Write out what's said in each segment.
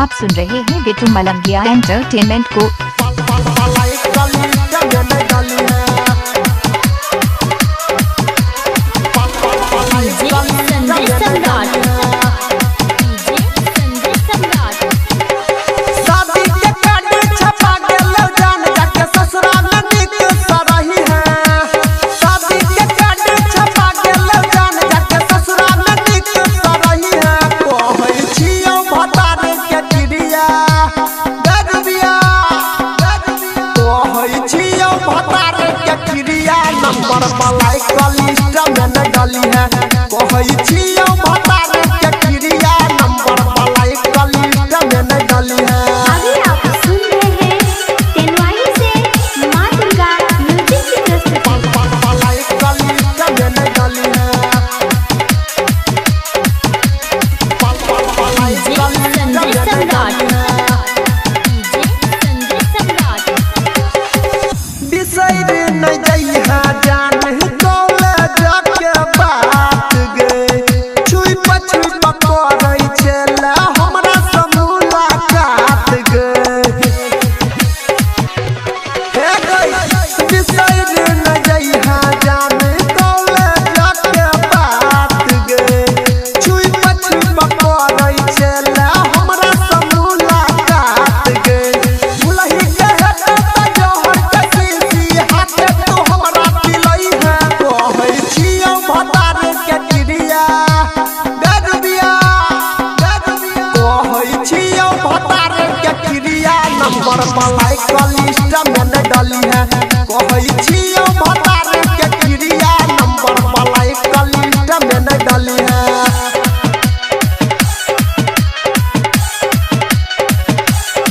आप सुन रहे हैं बिट्टू मलंगिया एंटरटेनमेंट को। नंबर पलाई कलिस्ट में न डली है कहई छियो भतार के क्रिया नंबर पलाई कलिस्ट में न डली है। अभी आप सुन रहे हैं तेनवाई से मां दुर्गा म्यूजिक की प्रस्तुति। पलाई कलिस्ट में न डली है पलाई कलिस्ट में न डली है बिसैर न जइहा जान कॉलेज के बात गे छुई पछुई पकड़ै छला हमरा से मुलाकात गे हे गई बिसैर न जइहा जान कॉलेज के बात गे छुई पछुई पकड़ै छला हमरा से मुलाकात गे भुलही के हेता जोहर के हाथे तो हमरा पिलई है कहै छियो भतार के क्रिया गदबिया कहै छियो भतार के क्रिया नंबर पलाई कलिस्ट में न डली है कहै छियो भतार के क्रिया नंबर पलाई कलिस्ट में न डली है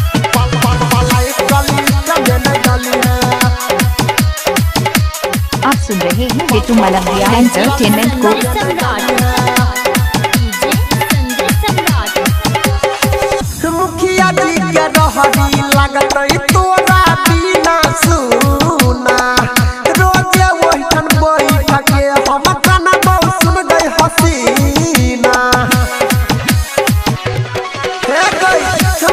पलाई कलिस्ट में न डली है। आप सुन रहे हैं बिट्टू मलंगिया एंटरटेनमेंट को। मुखिया जी के रहरी लागत तोरा बिना सुना रोजे ओहिठन बैठ के हम गाना बहुत सुन गई हसीना हे गई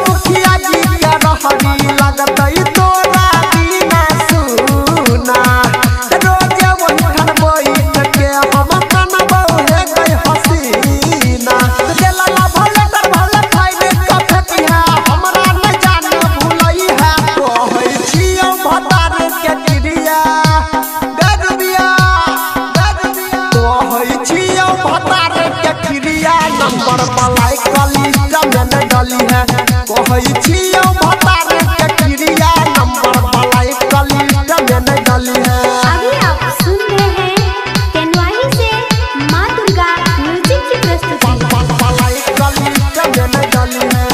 मुखिया जी के रहरी लागत तोरा बिना सुना रोजे ओहिठन बैठ के हम गाना बहुत हे गई हसीना देला भले तर भले खाइले कफे पिहा हमरा न जाने भुलई है कहै छियो भतार के क्रिया गदबिया कहै छियो भतार के क्रिया नंबर पलाई कलिस्ट में न डली है कहै छियो भतार के क्रिया नंबर पलाई कलिस्ट में न डली है। अभी आप सुन रहे हैं तेनवाई से मां दुर्गा म्यूजिक की प्रस्तुति। पलाई कलिस्ट में न डली है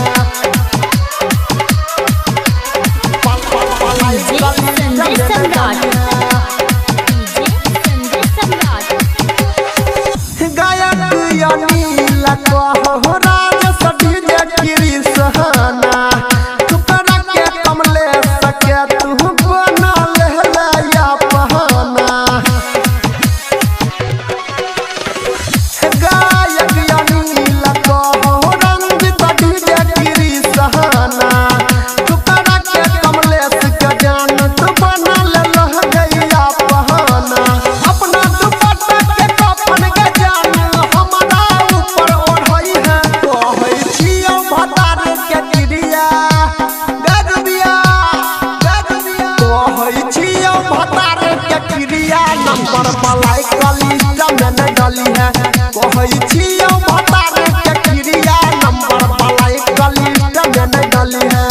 पलाई कलिस्ट में न डली है गायक अनिल कहो राज सडीजे कृष्णा टुकड़ा के कमले सके तू बना लेला या पहना गायक अनिल कहो रंजित डीजे कृष्णा टुकड़ा के कमले सके जान तू बना लेला गैया पहना अपना दुपट्टा के कफन के जान हमरा ऊपर ओढ़ई है कहै छियो भतार के क्रिया गदबिया कहै छियो भतार के क्रिया नंबर पलाई कलिस्ट में न डली है कहै छियो भतार के क्रिया नंबर पलाई कलिस्ट में न डली है।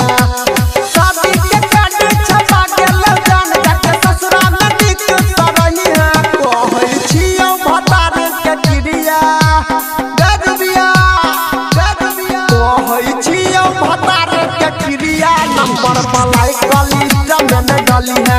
शादी के कार्ड छपा गेल जान जाके ससुरा में टिक सरही है कहै छियो भतार के क्रिया गदबिया कहै छियो भतार के क्रिया नंबर पलाई कलिस्ट में न डली है